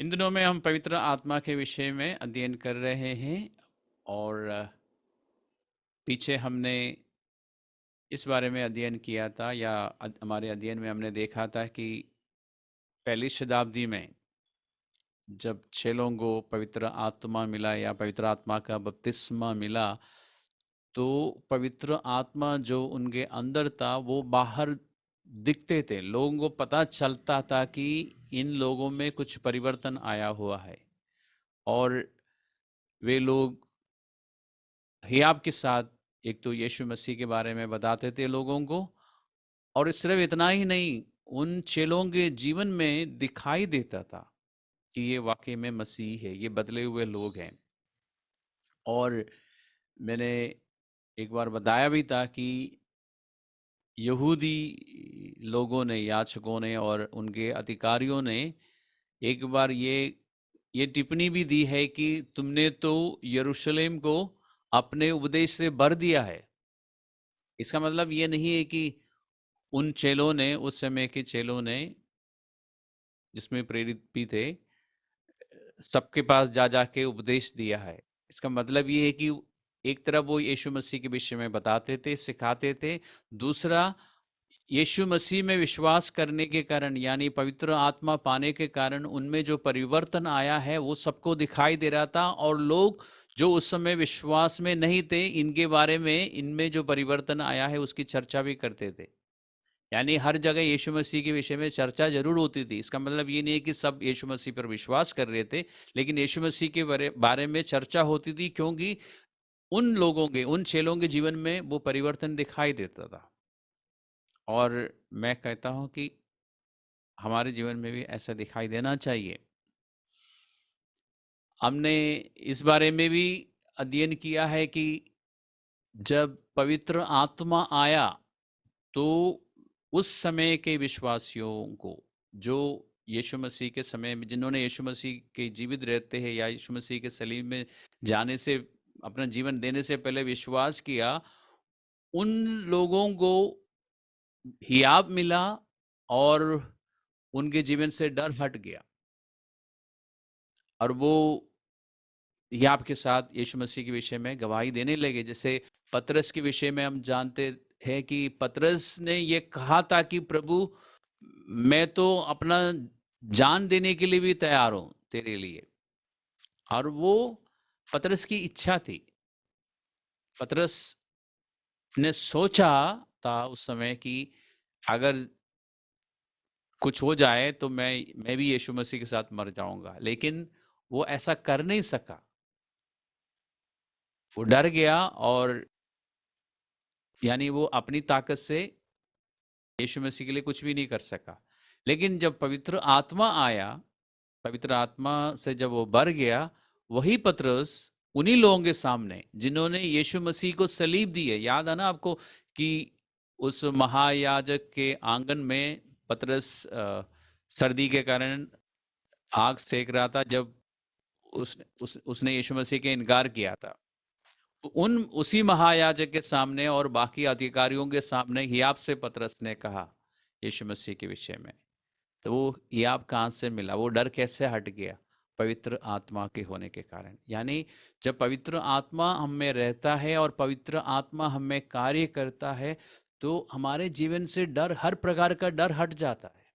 इन दिनों में हम पवित्र आत्मा के विषय में अध्ययन कर रहे हैं और पीछे हमने इस बारे में अध्ययन किया था या हमारे अध्ययन में हमने देखा था कि पहली शताब्दी में जब चेलों को पवित्र आत्मा मिला या पवित्र आत्मा का बपतिस्मा मिला, तो पवित्र आत्मा जो उनके अंदर था वो बाहर दिखते थे। लोगों को पता चलता था कि इन लोगों में कुछ परिवर्तन आया हुआ है और वे लोग हियाब के साथ एक तो यीशु मसीह के बारे में बताते थे लोगों को, और सिर्फ इतना ही नहीं, उन चेलों के जीवन में दिखाई देता था कि ये वाकई में मसीह है, ये बदले हुए लोग हैं। और मैंने एक बार बताया भी था कि यहूदी लोगों ने, याजकों ने और उनके अधिकारियों ने एक बार ये टिप्पणी भी दी है कि तुमने तो यरूशलेम को अपने उपदेश से भर दिया है। इसका मतलब ये नहीं है कि उन चेलों ने, उस समय के चेलों ने, जिसमें प्रेरित भी थे, सबके पास जा जा के उपदेश दिया है। इसका मतलब ये है कि एक तरफ वो यीशु मसीह के विषय में बताते थे, सिखाते थे। दूसरा, यीशु मसीह में विश्वास करने के कारण यानी पवित्र आत्मा पाने के कारण उनमें जो परिवर्तन आया है वो सबको दिखाई दे रहा था, और लोग जो उस समय विश्वास में नहीं थे, इनके बारे में, इनमें जो परिवर्तन आया है उसकी चर्चा भी करते थे। यानी हर जगह यीशु मसीह के विषय में चर्चा जरूर होती थी। इसका मतलब ये नहीं है कि सब यीशु मसीह पर विश्वास कर रहे थे, लेकिन यीशु मसीह के बारे में चर्चा होती थी, क्योंकि उन लोगों के, उन चेलों के जीवन में वो परिवर्तन दिखाई देता था। और मैं कहता हूं कि हमारे जीवन में भी ऐसा दिखाई देना चाहिए। हमने इस बारे में भी अध्ययन किया है कि जब पवित्र आत्मा आया तो उस समय के विश्वासियों को, जो यीशु मसीह के समय में, जिन्होंने यीशु मसीह के जीवित रहते हैं या यीशु मसीह के सलीब में जाने से, अपना जीवन देने से पहले विश्वास किया, उन लोगों को हियाब मिला और उनके जीवन से डर हट गया, और वो हियाब के साथ यीशु मसीह के विषय में गवाही देने लगे। जैसे पतरस के विषय में हम जानते हैं कि पतरस ने ये कहा था कि प्रभु, मैं तो अपना जान देने के लिए भी तैयार हूं तेरे लिए। और वो पतरस की इच्छा थी। पतरस ने सोचा था उस समय कि अगर कुछ हो जाए तो मैं भी यीशु मसीह के साथ मर जाऊंगा, लेकिन वो ऐसा कर नहीं सका। वो डर गया, और यानी वो अपनी ताकत से यीशु मसीह के लिए कुछ भी नहीं कर सका। लेकिन जब पवित्र आत्मा आया, पवित्र आत्मा से जब वो भर गया, वही पतरस उन्हीं लोगों के सामने, जिन्होंने यीशु मसीह को सलीब दी है, याद है ना आपको कि उस महायाजक के आंगन में पतरस सर्दी के कारण आग सेक रहा था, जब उसने यीशु मसीह के इनकार किया था। उसी महायाजक के सामने और बाकी अधिकारियों के सामने हियाब से पतरस ने कहा यीशु मसीह के विषय में। तो वो हियाब कहाँ से मिला, वो डर कैसे हट गया? पवित्र आत्मा के होने के कारण। यानी जब पवित्र आत्मा हम में रहता है और पवित्र आत्मा हम में कार्य करता है, तो हमारे जीवन से डर, हर प्रकार का डर हट जाता है,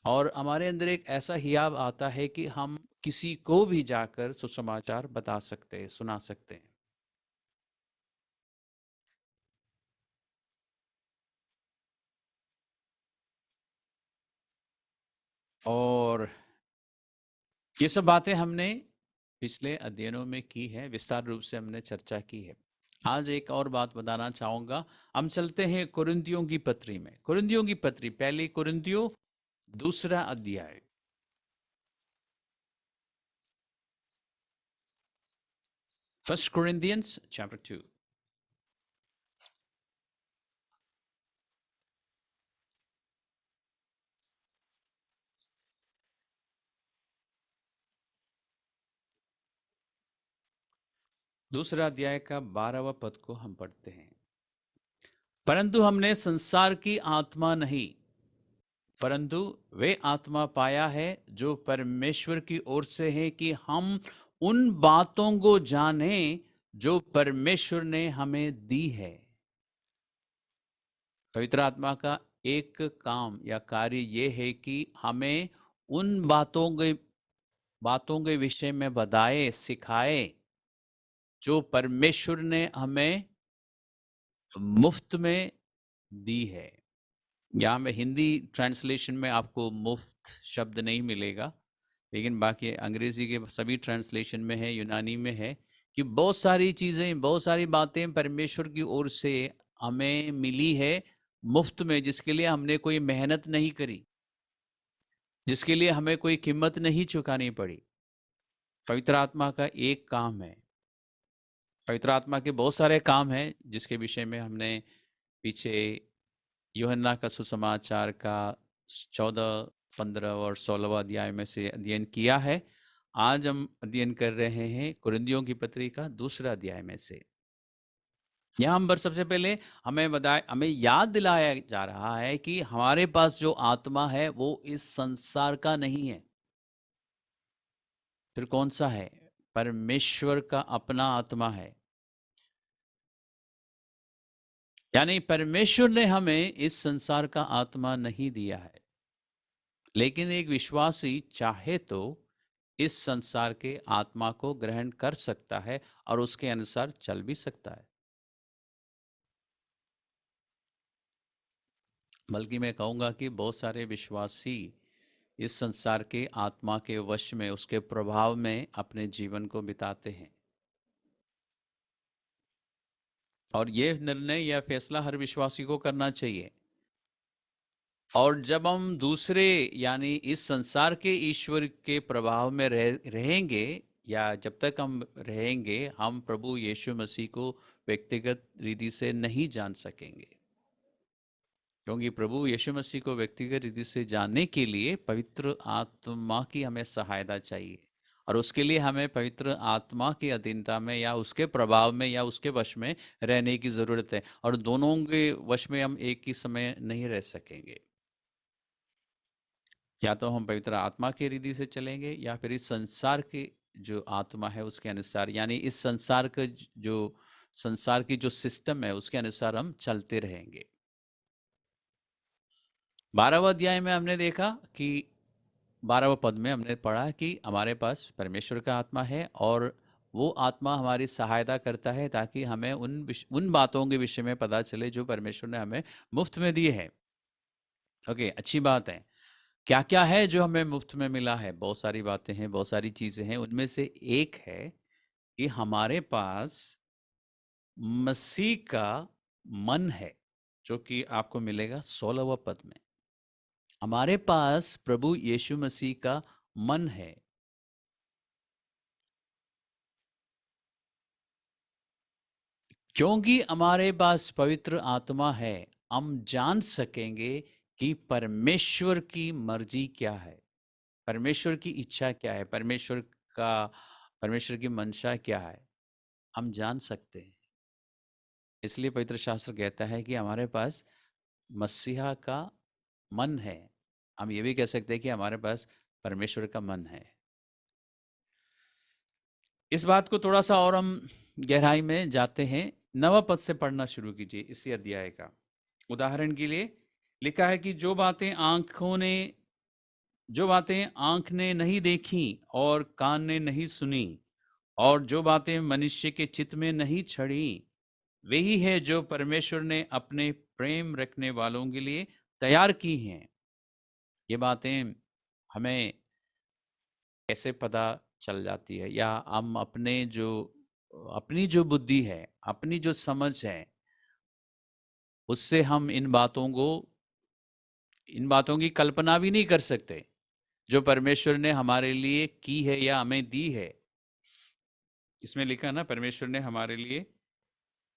और हमारे अंदर एक ऐसा हियाब आता है कि हम किसी को भी जाकर सुसमाचार बता सकते हैं, सुना सकते हैं। और ये सब बातें हमने पिछले अध्ययनों में की है, विस्तार रूप से हमने चर्चा की है। आज एक और बात बताना चाहूंगा। हम चलते हैं कुरिन्थियों की पत्री में। कुरिन्थियों की पत्री, पहली कुरिन्थियों 2 अध्याय। First Corinthians chapter 2। 2 अध्याय का 12वां पद को हम पढ़ते हैं। परंतु हमने संसार की आत्मा नहीं, परंतु वे आत्मा पाया है जो परमेश्वर की ओर से है, कि हम उन बातों को जाने जो परमेश्वर ने हमें दी है। पवित्र आत्मा का एक काम या कार्य ये है कि हमें उन बातों के विषय में बताए, सिखाए, जो परमेश्वर ने हमें मुफ्त में दी है। यहाँ में हिंदी ट्रांसलेशन में आपको मुफ्त शब्द नहीं मिलेगा, लेकिन बाकी अंग्रेजी के सभी ट्रांसलेशन में है, यूनानी में है, कि बहुत सारी चीज़ें, बहुत सारी बातें परमेश्वर की ओर से हमें मिली है मुफ्त में, जिसके लिए हमने कोई मेहनत नहीं करी, जिसके लिए हमें कोई कीमत नहीं चुकानी पड़ी। पवित्र आत्मा का एक काम है। पवित्र आत्मा के बहुत सारे काम हैं जिसके विषय में हमने पीछे यूहन्ना का सुसमाचार का 14, 15 और 16वां अध्याय में से अध्ययन किया है। आज हम अध्ययन कर रहे हैं कुरिन्थियों की पत्री का दूसरा अध्याय में से। यहाँ पर सबसे पहले हमें याद दिलाया जा रहा है कि हमारे पास जो आत्मा है वो इस संसार का नहीं है। फिर कौन सा है? परमेश्वर का अपना आत्मा है। यानी परमेश्वर ने हमें इस संसार का आत्मा नहीं दिया है, लेकिन एक विश्वासी चाहे तो इस संसार के आत्मा को ग्रहण कर सकता है और उसके अनुसार चल भी सकता है। बल्कि मैं कहूँगा कि बहुत सारे विश्वासी इस संसार के आत्मा के वश में, उसके प्रभाव में अपने जीवन को बिताते हैं। और ये निर्णय या फैसला हर विश्वासी को करना चाहिए। और जब हम दूसरे यानी इस संसार के ईश्वर के प्रभाव में रहेंगे, या जब तक हम रहेंगे, हम प्रभु यीशु मसीह को व्यक्तिगत रीति से नहीं जान सकेंगे। क्योंकि प्रभु यीशु मसीह को व्यक्तिगत रीति से जानने के लिए पवित्र आत्मा की हमें सहायता चाहिए, और उसके लिए हमें पवित्र आत्मा की अधीनता में या उसके प्रभाव में या उसके वश में रहने की ज़रूरत है। और दोनों के वश में हम एक ही समय नहीं रह सकेंगे। या तो हम पवित्र आत्मा की रीति से चलेंगे, या फिर इस संसार के जो आत्मा है उसके अनुसार, यानी इस संसार का जो संसार की जो सिस्टम है उसके अनुसार हम चलते रहेंगे। 12वां अध्याय में हमने देखा कि 12वां पद में हमने पढ़ा कि हमारे पास परमेश्वर का आत्मा है, और वो आत्मा हमारी सहायता करता है ताकि हमें उन बातों के विषय में पता चले जो परमेश्वर ने हमें मुफ्त में दिए हैं। ओके, अच्छी बात है। क्या क्या है जो हमें मुफ्त में मिला है? बहुत सारी बातें हैं, बहुत सारी चीज़ें हैं। उनमें से एक है कि हमारे पास मसीह का मन है, जो कि आपको मिलेगा 16वां पद में। हमारे पास प्रभु यीशु मसीह का मन है। क्योंकि हमारे पास पवित्र आत्मा है, हम जान सकेंगे कि परमेश्वर की मर्जी क्या है, परमेश्वर की इच्छा क्या है, परमेश्वर की मंशा क्या है, हम जान सकते हैं। इसलिए पवित्र शास्त्र कहता है कि हमारे पास मसीहा का मन है। हम ये भी कह सकते हैं कि हमारे पास परमेश्वर का मन है। इस बात को थोड़ा सा और हम गहराई में जाते हैं। 9वां पद से पढ़ना शुरू कीजिए इसी अध्याय का। उदाहरण के लिए लिखा है कि जो बातें आंख ने नहीं देखी और कान ने नहीं सुनी, और जो बातें मनुष्य के चित्त में नहीं छड़ी, वही है जो परमेश्वर ने अपने प्रेम रखने वालों के लिए तैयार की हैं। ये बातें हमें कैसे पता चल जाती है, या हम अपनी जो बुद्धि है, अपनी जो समझ है, उससे हम इन बातों की कल्पना भी नहीं कर सकते जो परमेश्वर ने हमारे लिए की है या हमें दी है। इसमें लिखा है ना, परमेश्वर ने हमारे लिए,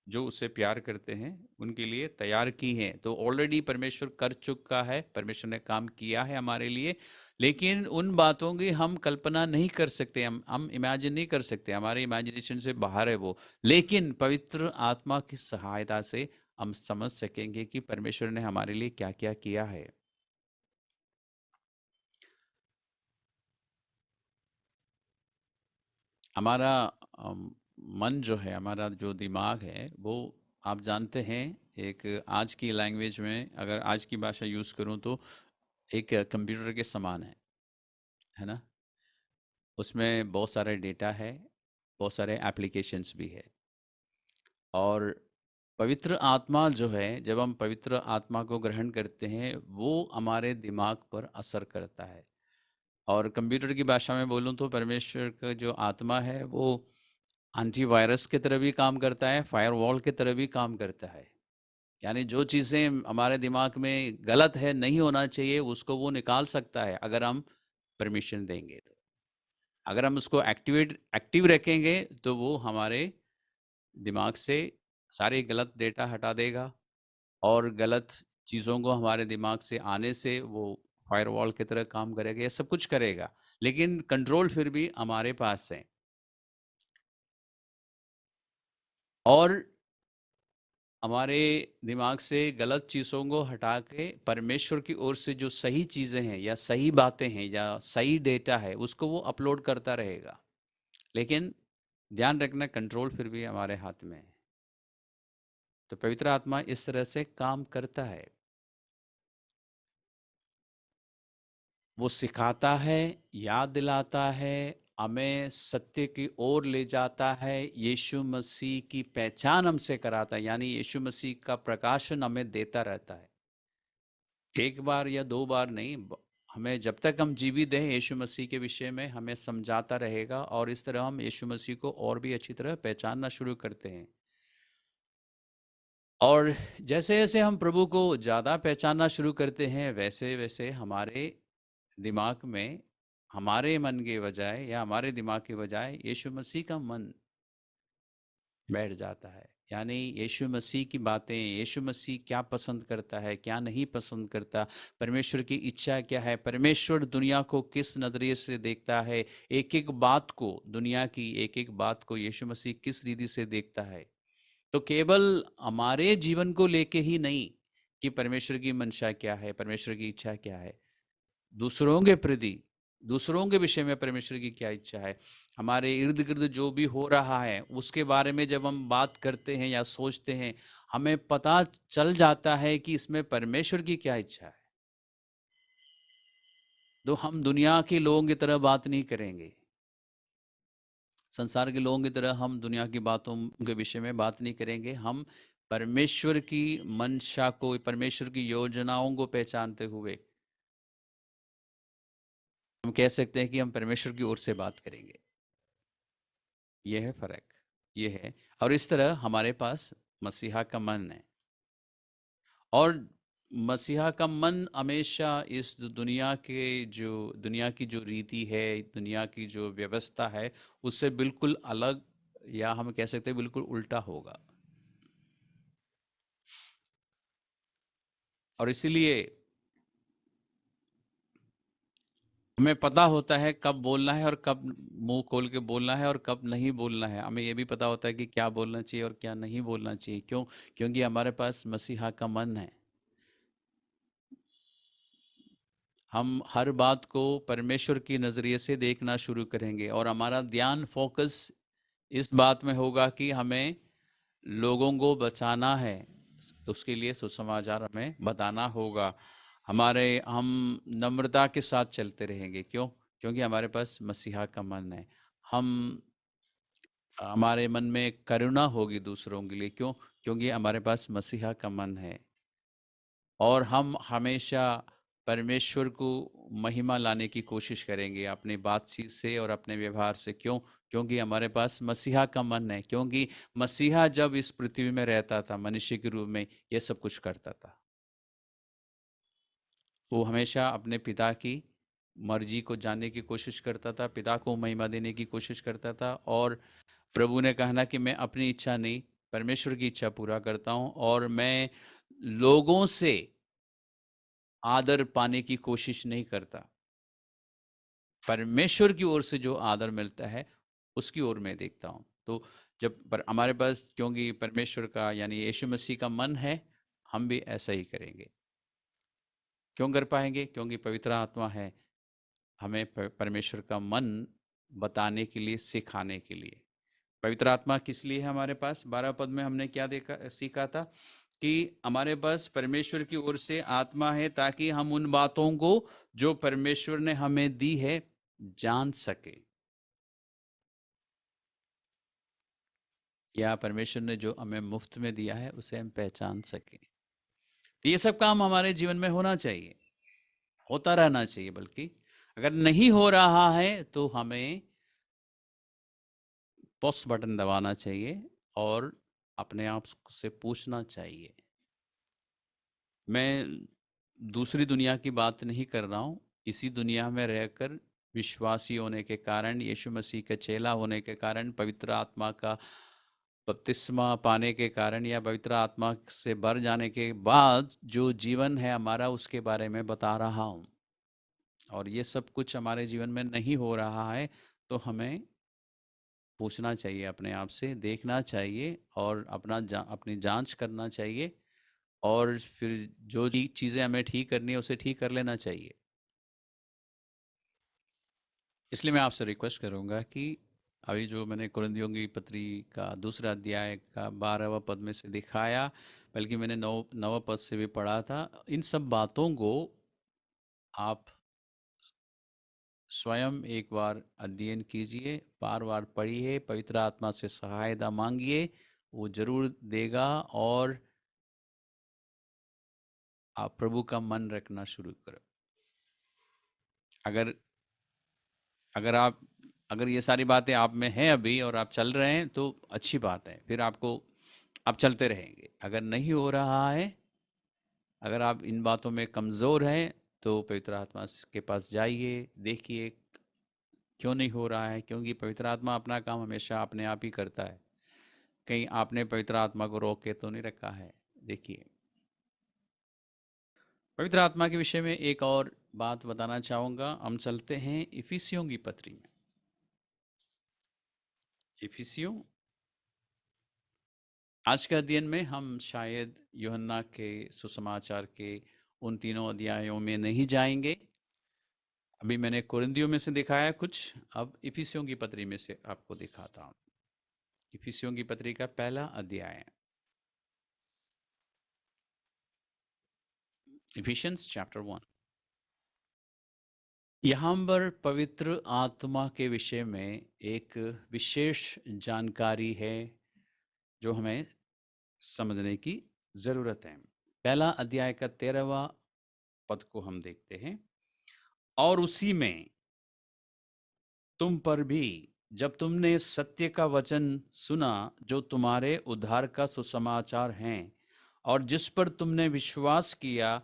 जो उससे प्यार करते हैं उनके लिए तैयार की हैं। तो ऑलरेडी परमेश्वर कर चुका है, परमेश्वर ने काम किया है हमारे लिए, लेकिन उन बातों की हम कल्पना नहीं कर सकते, हम इमेजिन नहीं कर सकते, हमारे इमेजिनेशन से बाहर है वो। लेकिन पवित्र आत्मा की सहायता से हम समझ सकेंगे कि परमेश्वर ने हमारे लिए क्या क्या किया है। हमारा मन जो है, हमारा जो दिमाग है, वो आप जानते हैं, एक आज की लैंग्वेज में अगर आज की भाषा यूज़ करूं तो एक कंप्यूटर के समान है ना। उसमें बहुत सारे डेटा है, बहुत सारे एप्लीकेशंस भी है। और पवित्र आत्मा जो है, जब हम पवित्र आत्मा को ग्रहण करते हैं, वो हमारे दिमाग पर असर करता है। और कंप्यूटर की भाषा में बोलूँ तो परमेश्वर का जो आत्मा है वो एंटीवायरस की तरह भी काम करता है, फायरवॉल की तरह भी काम करता है। यानी जो चीज़ें हमारे दिमाग में गलत है, नहीं होना चाहिए, उसको वो निकाल सकता है अगर हम परमिशन देंगे तो। अगर हम उसको एक्टिव रखेंगे तो वो हमारे दिमाग से सारे गलत डेटा हटा देगा, और गलत चीज़ों को हमारे दिमाग से आने से वो फायरवॉल की तरह काम करेगा, ये सब कुछ करेगा। लेकिन कंट्रोल फिर भी हमारे पास है। और हमारे दिमाग से गलत चीज़ों को हटा के परमेश्वर की ओर से जो सही चीज़ें हैं या सही बातें हैं या सही डेटा है, उसको वो अपलोड करता रहेगा। लेकिन ध्यान रखना, कंट्रोल फिर भी हमारे हाथ में है। तो पवित्र आत्मा इस तरह से काम करता है। वो सिखाता है, याद दिलाता है, हमें सत्य की ओर ले जाता है, यीशु मसीह की पहचान हमसे कराता है, यानी यीशु मसीह का प्रकाशन हमें देता रहता है। एक बार या दो बार नहीं, हमें जब तक हम जीवित हैं यीशु मसीह के विषय में हमें समझाता रहेगा, और इस तरह हम यीशु मसीह को और भी अच्छी तरह पहचानना शुरू करते हैं। और जैसे जैसे हम प्रभु को ज़्यादा पहचानना शुरू करते हैं, वैसे वैसे हमारे दिमाग में, हमारे मन के बजाय या हमारे दिमाग के बजाय यीशु मसीह का मन बैठ जाता है। यानी यीशु मसीह की बातें, यीशु मसीह क्या पसंद करता है, क्या नहीं पसंद करता, परमेश्वर की इच्छा क्या है, परमेश्वर दुनिया को किस नज़रिए से देखता है, एक एक बात को, दुनिया की एक एक बात को यीशु मसीह किस रीति से देखता है। तो केवल हमारे जीवन को लेके ही नहीं कि परमेश्वर की मंशा क्या है, परमेश्वर की इच्छा क्या है, दूसरों के प्रति, दूसरों के विषय में परमेश्वर की क्या इच्छा है, हमारे इर्द गिर्द जो भी हो रहा है उसके बारे में जब हम बात करते हैं या सोचते हैं, हमें पता चल जाता है कि इसमें परमेश्वर की क्या इच्छा है। तो हम दुनिया के लोगों की तरह बात नहीं करेंगे, संसार के लोगों की तरह हम दुनिया की बातों के विषय में बात नहीं करेंगे। हम परमेश्वर की मंशा को, परमेश्वर की योजनाओं को पहचानते हुए हम कह सकते हैं कि हम परमेश्वर की ओर से बात करेंगे। ये है फर्क, ये है। और इस तरह हमारे पास मसीहा का मन है, और मसीहा का मन हमेशा इस दुनिया की जो रीति है, दुनिया की जो व्यवस्था है, उससे बिल्कुल अलग, या हम कह सकते हैं बिल्कुल उल्टा होगा। और इसीलिए हमें पता होता है कब बोलना है और कब मुंह खोल के बोलना है और कब नहीं बोलना है। हमें ये भी पता होता है कि क्या बोलना चाहिए और क्या नहीं बोलना चाहिए। क्यों? क्योंकि हमारे पास मसीहा का मन है। हम हर बात को परमेश्वर की नज़रिए से देखना शुरू करेंगे, और हमारा ध्यान फोकस इस बात में होगा कि हमें लोगों को बचाना है, उसके लिए सुसमाचार हमें बताना होगा। हम नम्रता के साथ चलते रहेंगे। क्यों? क्योंकि हमारे पास मसीहा का मन है। हम हमारे मन में करुणा होगी दूसरों के लिए। क्यों? क्योंकि हमारे पास मसीहा का मन है। और हम हमेशा परमेश्वर को महिमा लाने की कोशिश करेंगे अपनी बातचीत से और अपने व्यवहार से। क्यों? क्योंकि हमारे पास मसीहा का मन है। क्योंकि मसीहा जब इस पृथ्वी में रहता था मनुष्य के रूप में, ये सब कुछ करता था। वो हमेशा अपने पिता की मर्जी को जानने की कोशिश करता था, पिता को महिमा देने की कोशिश करता था। और प्रभु ने कहा ना कि मैं अपनी इच्छा नहीं, परमेश्वर की इच्छा पूरा करता हूँ, और मैं लोगों से आदर पाने की कोशिश नहीं करता। परमेश्वर की ओर से जो आदर मिलता है उसकी ओर मैं देखता हूँ। तो जब हमारे पास, क्योंकि परमेश्वर का यानी यीशु मसीह का मन है, हम भी ऐसा ही करेंगे। क्यों कर पाएंगे? क्योंकि पवित्र आत्मा है, हमें परमेश्वर का मन बताने के लिए, सिखाने के लिए। पवित्र आत्मा किस लिए है हमारे पास? 12 पद में हमने क्या सीखा था कि हमारे पास परमेश्वर की ओर से आत्मा है ताकि हम उन बातों को जो परमेश्वर ने हमें दी है जान सके, या परमेश्वर ने जो हमें मुफ्त में दिया है उसे हम पहचान सके। तो ये सब काम हमारे जीवन में होना चाहिए, होता रहना चाहिए। बल्कि अगर नहीं हो रहा है तो हमें पॉज बटन दबाना चाहिए और अपने आप से पूछना चाहिए। मैं दूसरी दुनिया की बात नहीं कर रहा हूँ, इसी दुनिया में रहकर विश्वासी होने के कारण, यीशु मसीह का चेला होने के कारण, पवित्र आत्मा का बपतिस्मा पाने के कारण या पवित्र आत्मा से भर जाने के बाद जो जीवन है हमारा, उसके बारे में बता रहा हूँ। और ये सब कुछ हमारे जीवन में नहीं हो रहा है तो हमें पूछना चाहिए, अपने आप से देखना चाहिए और अपनी जांच करना चाहिए, और फिर जो चीज़ें हमें ठीक करनी है उसे ठीक कर लेना चाहिए। इसलिए मैं आपसे रिक्वेस्ट करूंगा कि अभी जो मैंने कुरिन्थियों की पत्री का दूसरा अध्याय का 12वां पद में से दिखाया, बल्कि मैंने 9वां पद से भी पढ़ा था, इन सब बातों को आप स्वयं एक बार अध्ययन कीजिए, बार बार पढ़िए, पवित्र आत्मा से सहायता मांगिए, वो जरूर देगा। और आप प्रभु का मन रखना शुरू करो। अगर अगर आप अगर ये सारी बातें आप में हैं अभी और आप चल रहे हैं तो अच्छी बात है, फिर आप चलते रहेंगे। अगर नहीं हो रहा है, अगर आप इन बातों में कमज़ोर हैं, तो पवित्र आत्मा के पास जाइए, देखिए क्यों नहीं हो रहा है। क्योंकि पवित्र आत्मा अपना काम हमेशा अपने आप ही करता है, कहीं आपने पवित्र आत्मा को रोक के तो नहीं रखा है। देखिए, पवित्र आत्मा के विषय में एक और बात बताना चाहूँगा। हम चलते हैं इफिसियों की पत्री में। इफिसियों, आज के अध्ययन में हम शायद यूहन्ना के सुसमाचार के उन तीनों अध्यायों में नहीं जाएंगे। अभी मैंने कुरिन्थियों में से दिखाया कुछ, अब इफिसियों की पत्री में से आपको दिखाता हूँ। इफिसियों की पत्री का पहला अध्याय, इफिशियंस चैप्टर 1। यहाँ पर पवित्र आत्मा के विषय में एक विशेष जानकारी है जो हमें समझने की जरूरत है। पहला अध्याय का 13वां पद को हम देखते हैं। और उसी में तुम पर भी, जब तुमने सत्य का वचन सुना जो तुम्हारे उद्धार का सुसमाचार है, और जिस पर तुमने विश्वास किया,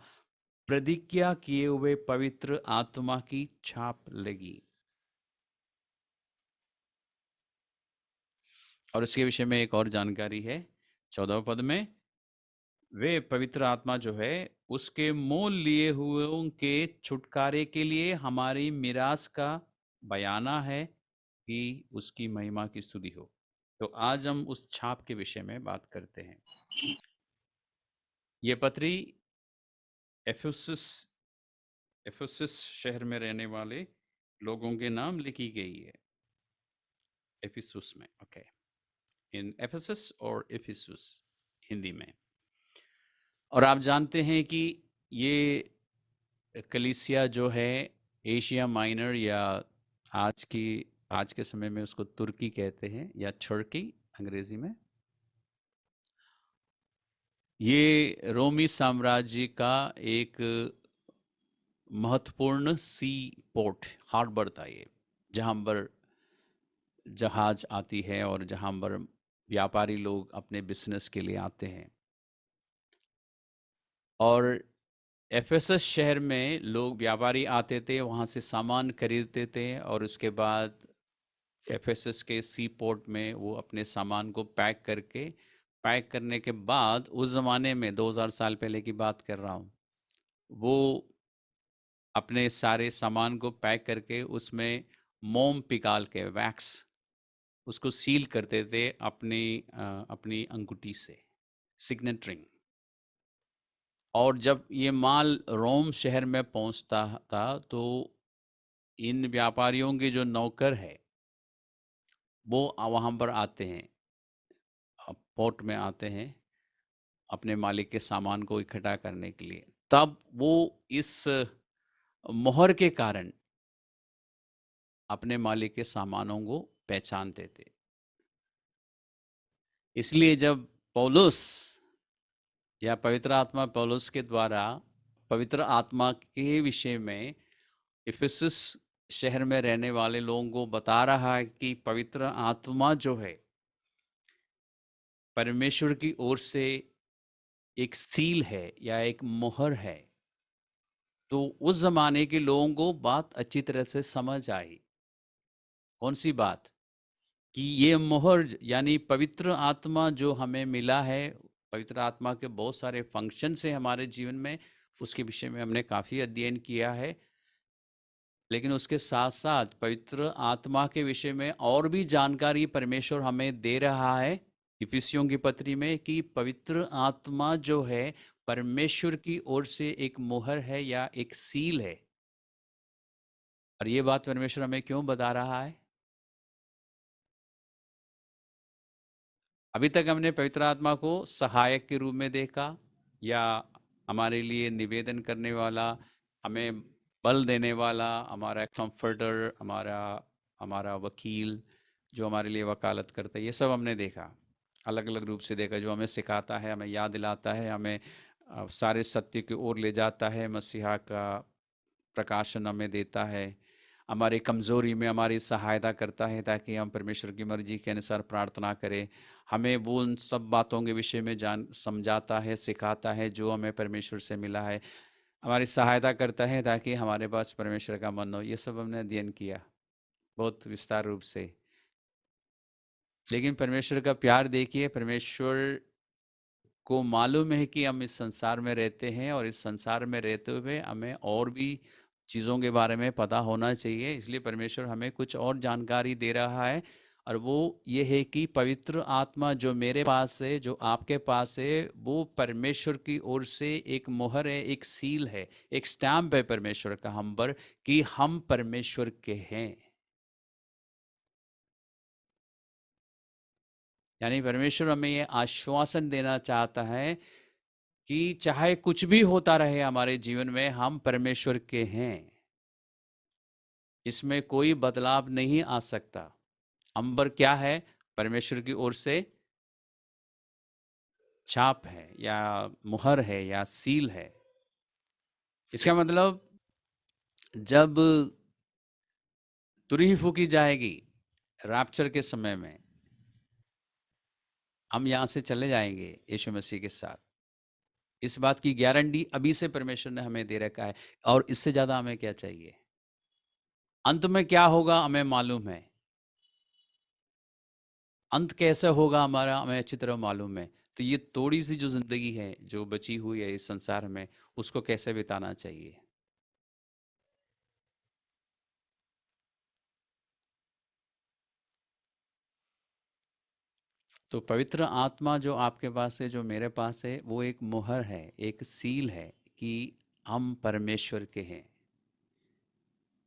प्रतिज्ञा किए हुए पवित्र आत्मा की छाप लगी। और इसके विषय में एक और जानकारी है 14वें पद में, वे पवित्र आत्मा जो है उसके मोल लिए हुओं के छुटकारे के लिए हमारी मिरास का बयाना है कि उसकी महिमा की स्तुति हो। तो आज हम उस छाप के विषय में बात करते हैं। ये पत्री एफेसस एफेसस शहर में रहने वाले लोगों के नाम लिखी गई है, एफिसुस में। ओके, इन एफेसस और एफिसुस हिंदी में। और आप जानते हैं कि ये कलीसिया जो है एशिया माइनर, या आज के समय में उसको तुर्की कहते हैं, या तुर्की अंग्रेजी में, ये रोमी साम्राज्य का एक महत्वपूर्ण सी पोर्ट, हार्बर था ये, जहाँ पर जहाज आती है और जहाँ पर व्यापारी लोग अपने बिजनेस के लिए आते हैं। और एफेसस शहर में लोग, व्यापारी आते थे, वहाँ से सामान खरीदते थे, और उसके बाद एफेसस के सी पोर्ट में वो अपने सामान को पैक करने के बाद, उस ज़माने में 2000 साल पहले की बात कर रहा हूँ, वो अपने सारे सामान को पैक करके उसमें मोम पिघाल के, वैक्स, उसको सील करते थे अपनी अंगूठी से, सिग्नेट रिंग। और जब ये माल रोम शहर में पहुंचता था तो इन व्यापारियों के जो नौकर है वो वहाँ पर आते हैं, पोर्ट में आते हैं अपने मालिक के सामान को इकट्ठा करने के लिए। तब वो इस मोहर के कारण अपने मालिक के सामानों को पहचानते थे। इसलिए जब पौलुस या पवित्र आत्मा पौलुस के द्वारा पवित्र आत्मा के विषय में इफिसुस शहर में रहने वाले लोगों को बता रहा है कि पवित्र आत्मा जो है परमेश्वर की ओर से एक सील है या एक मोहर है, तो उस जमाने के लोगों को बात अच्छी तरह से समझ आई। कौन सी बात? कि ये मोहर यानी पवित्र आत्मा जो हमें मिला है, पवित्र आत्मा के बहुत सारे फंक्शन है हमारे जीवन में, उसके विषय में हमने काफ़ी अध्ययन किया है। लेकिन उसके साथ साथ पवित्र आत्मा के विषय में और भी जानकारी परमेश्वर हमें दे रहा है इफिसियों की पत्री में, कि पवित्र आत्मा जो है परमेश्वर की ओर से एक मोहर है या एक सील है। और ये बात परमेश्वर हमें क्यों बता रहा है? अभी तक हमने पवित्र आत्मा को सहायक के रूप में देखा, या हमारे लिए निवेदन करने वाला, हमें बल देने वाला, हमारा कंफर्टर, हमारा हमारा वकील जो हमारे लिए वकालत करता है, ये सब हमने देखा, अलग अलग रूप से देखा, जो हमें सिखाता है, हमें याद दिलाता है, हमें सारे सत्य की ओर ले जाता है, मसीहा का प्रकाशन हमें देता है, हमारी कमज़ोरी में हमारी सहायता करता है ताकि हम परमेश्वर की मर्जी के अनुसार प्रार्थना करें। हमें वो उन सब बातों के विषय में समझाता है, सिखाता है जो हमें परमेश्वर से मिला है, हमारी सहायता करता है ताकि हमारे पास परमेश्वर का मन हो। ये सब हमने अध्ययन किया बहुत विस्तार रूप से। लेकिन परमेश्वर का प्यार देखिए, परमेश्वर को मालूम है कि हम इस संसार में रहते हैं और इस संसार में रहते हुए हमें और भी चीज़ों के बारे में पता होना चाहिए, इसलिए परमेश्वर हमें कुछ और जानकारी दे रहा है। और वो ये है कि पवित्र आत्मा जो मेरे पास है, जो आपके पास है, वो परमेश्वर की ओर से एक मोहर है, एक सील है, एक स्टैम्प है परमेश्वर का हम पर, कि हम परमेश्वर के हैं। यानी परमेश्वर हमें ये आश्वासन देना चाहता है कि चाहे कुछ भी होता रहे हमारे जीवन में, हम परमेश्वर के हैं, इसमें कोई बदलाव नहीं आ सकता। अंबर क्या है? परमेश्वर की ओर से छाप है या मुहर है या सील है। इसका मतलब जब तुरही फूकी जाएगी रैप्चर के समय में, हम यहाँ से चले जाएंगे यीशु मसीह के साथ। इस बात की गारंटी अभी से परमेश्वर ने हमें दे रखा है, और इससे ज़्यादा हमें क्या चाहिए? अंत में क्या होगा हमें मालूम है, अंत कैसे होगा हमारा हमें अच्छी तरह मालूम है। तो ये थोड़ी सी जो ज़िंदगी है जो बची हुई है इस संसार में, उसको कैसे बिताना चाहिए? तो पवित्र आत्मा जो आपके पास है, जो मेरे पास है, वो एक मुहर है, एक सील है कि हम परमेश्वर के हैं।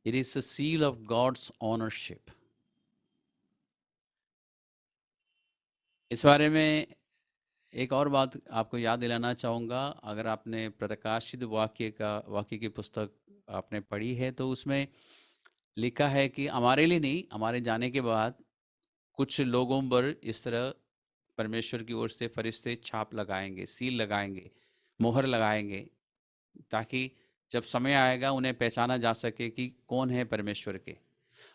It is a seal of God's ownership. इस बारे में एक और बात आपको याद दिलाना चाहूँगा। अगर आपने प्रकाशित वाक्य की पुस्तक आपने पढ़ी है, तो उसमें लिखा है कि हमारे लिए नहीं, हमारे जाने के बाद कुछ लोगों पर इस तरह परमेश्वर की ओर से फरिश्ते छाप लगाएंगे, सील लगाएंगे, मोहर लगाएंगे, ताकि जब समय आएगा उन्हें पहचाना जा सके कि कौन है परमेश्वर के।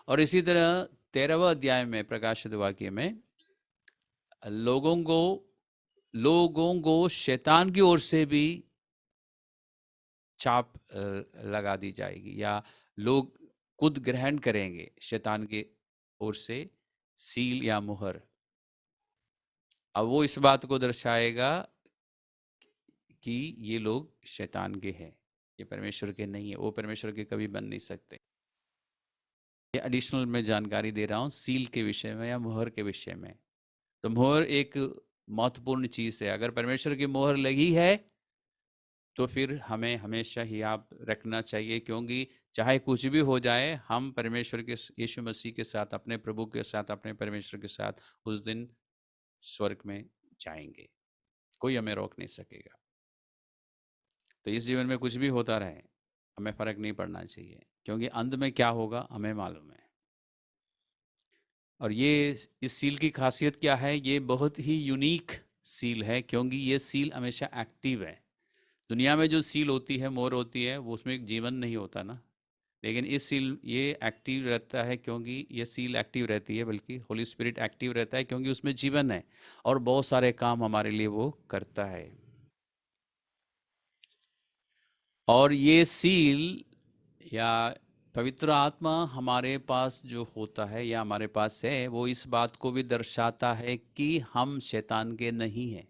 और इसी तरह 13वें अध्याय में प्रकाशित वाक्य में लोगों को लोगों को शैतान की ओर से भी छाप लगा दी जाएगी, या लोग खुद ग्रहण करेंगे शैतान की ओर से सील या मुहर। अब वो इस बात को दर्शाएगा कि ये लोग शैतान के हैं, ये परमेश्वर के नहीं है, वो परमेश्वर के कभी बन नहीं सकते। ये एडिशनल मैं जानकारी दे रहा हूँ सील के विषय में या मुहर के विषय में। तो मुहर एक महत्वपूर्ण चीज़ है। अगर परमेश्वर की मुहर लगी है तो फिर हमें हमेशा ही याद रखना चाहिए, क्योंकि चाहे कुछ भी हो जाए, हम परमेश्वर के यीशु मसीह के साथ, अपने प्रभु के साथ, अपने परमेश्वर के साथ उस दिन स्वर्ग में जाएंगे। कोई हमें रोक नहीं सकेगा। तो इस जीवन में कुछ भी होता रहे, हमें फर्क नहीं पड़ना चाहिए, क्योंकि अंत में क्या होगा हमें मालूम है। और ये इस सील की खासियत क्या है? ये बहुत ही यूनिक सील है, क्योंकि ये सील हमेशा एक्टिव है। दुनिया में जो सील होती है, मोहर होती है, वो उसमें जीवन नहीं होता ना। लेकिन इस सील ये एक्टिव रहता है, क्योंकि ये सील एक्टिव रहती है, बल्कि होली स्पिरिट एक्टिव रहता है, क्योंकि उसमें जीवन है और बहुत सारे काम हमारे लिए वो करता है। और ये सील या पवित्र आत्मा हमारे पास जो होता है या हमारे पास है, वो इस बात को भी दर्शाता है कि हम शैतान के नहीं हैं।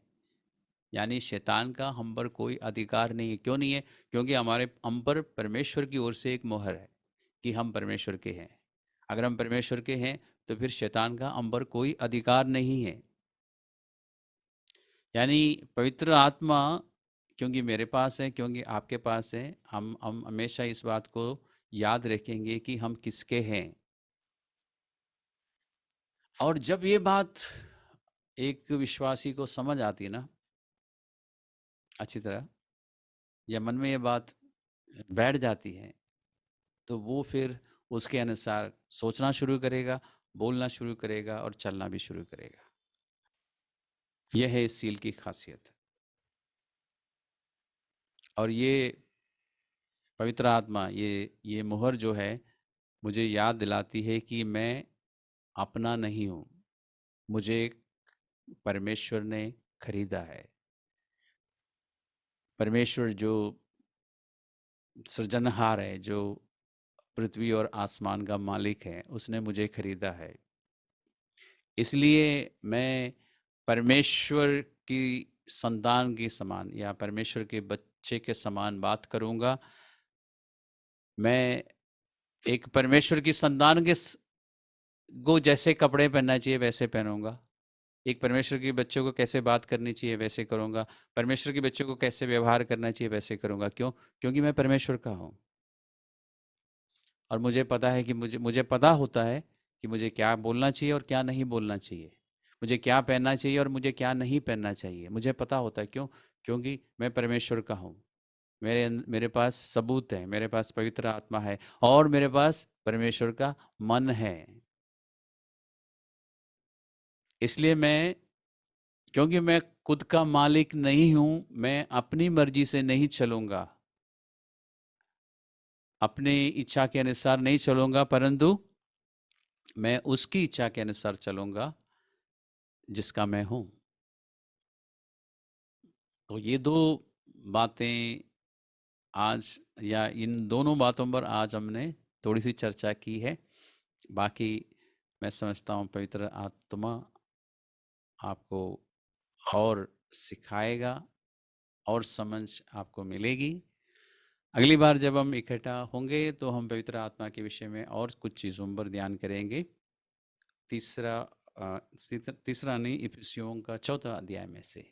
यानी शैतान का हम पर कोई अधिकार नहीं है। क्यों नहीं है? क्योंकि हमारे हम पर परमेश्वर की ओर से एक मोहर है कि हम परमेश्वर के हैं। अगर हम परमेश्वर के हैं तो फिर शैतान का हम पर कोई अधिकार नहीं है। यानी पवित्र आत्मा क्योंकि मेरे पास है, क्योंकि आपके पास है, हम हमेशा इस बात को याद रखेंगे कि हम किसके हैं। और जब ये बात एक विश्वासी को समझ आती है ना अच्छी तरह, या मन में ये बात बैठ जाती है, तो वो फिर उसके अनुसार सोचना शुरू करेगा, बोलना शुरू करेगा और चलना भी शुरू करेगा। यह है इस सील की खासियत। और ये पवित्र आत्मा, ये मुहर जो है, मुझे याद दिलाती है कि मैं अपना नहीं हूँ, मुझे परमेश्वर ने खरीदा है। परमेश्वर जो सृजनहार है, जो पृथ्वी और आसमान का मालिक है, उसने मुझे खरीदा है। इसलिए मैं परमेश्वर की संतान के समान या परमेश्वर के बच्चे के समान बात करूँगा। मैं एक परमेश्वर की संतान को जैसे कपड़े पहनना चाहिए वैसे पहनूंगा। एक परमेश्वर के बच्चों को कैसे बात करनी चाहिए वैसे करूँगा। परमेश्वर के बच्चों को कैसे व्यवहार करना चाहिए वैसे करूँगा। क्यों? क्योंकि मैं परमेश्वर का हूँ। और मुझे पता है कि मुझे पता होता है कि मुझे क्या बोलना चाहिए और क्या नहीं बोलना चाहिए। मुझे क्या पहनना चाहिए और मुझे क्या नहीं पहनना चाहिए। मुझे पता होता है। क्यों? क्योंकि मैं परमेश्वर का हूँ। मेरे पास सबूत है, मेरे पास पवित्र आत्मा है और मेरे पास परमेश्वर का मन है। इसलिए क्योंकि मैं खुद का मालिक नहीं हूं, मैं अपनी मर्जी से नहीं चलूंगा, अपनी इच्छा के अनुसार नहीं चलूंगा, परंतु मैं उसकी इच्छा के अनुसार चलूंगा जिसका मैं हूं। तो ये दो बातें आज, या इन दोनों बातों पर आज हमने थोड़ी सी चर्चा की है। बाकी मैं समझता हूँ पवित्र आत्मा आपको और सिखाएगा और समझ आपको मिलेगी। अगली बार जब हम इकट्ठा होंगे तो हम पवित्र आत्मा के विषय में और कुछ चीज़ों पर ध्यान करेंगे। तीसरा नहीं, इफिसियों का 4था अध्याय में से